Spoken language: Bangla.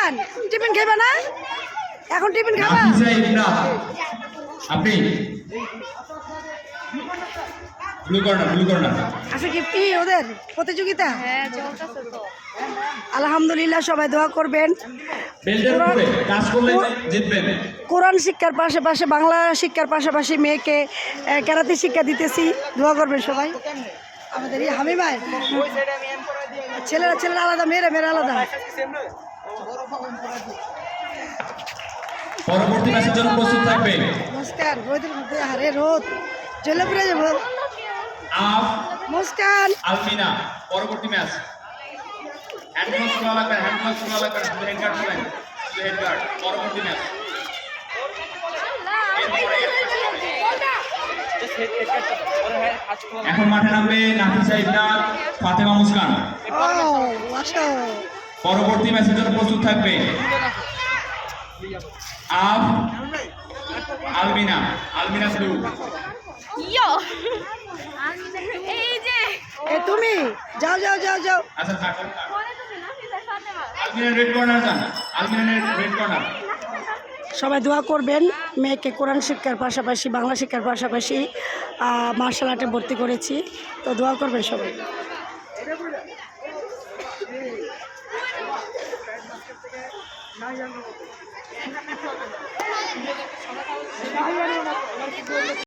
মুস্কান টিফিন খাইবা না? এখন টিফিন খাবা? আপনি ব্লু কর্নার আচ্ছা কি ওদের প্রতিযোগিতা? হ্যাঁ চলতেছে তো। আলহামদুলিল্লাহ, সবাই দোয়া করবেন। বেল্টের উপরে কাজ করলে জিতবেন। কোরআন শিক্ষার পাশাপাশি বাংলা শিক্ষার পাশাপাশি মেয়েকে কেরাতে শিক্ষা দিতেছি, দোয়া করবেন সবাই। আমাদের এই হামিমায় ছেলেরা আলাদা, মেয়েরা আলাদা। পরবর্তী ম্যাচের জন্য প্রস্তুত থাকবে। নমস্কার। রোদের মধ্যে হারে রোদ চলে পড়ে যাবো। মুস্কান আলমিনা পরবর্তী ম্যাচ। হ্যান্ডগ্লাভস খোলা লাগবে, হেডগার্ড পরবর্তী ম্যাচ। এখন মাঠে নামবে নাফিসা ইবনাত, ফাতেমা মুস্কান। পরবর্তী ম্যাচের জন্য প্রস্তুত থাকবে আলমিনা ব্লু। এই যে তুমি যাও। আচ্ছা থাকুন। আলমিনা রেড কর্নার যান, রেড কর্নার। সবাই দোয়া করবেন। মেয়েকে কোরআন শিক্ষার পাশাপাশি বাংলা শিক্ষার পাশাপাশি মার্শাল আর্টে ভর্তি করেছি, তো দোয়া করবেন সবাই।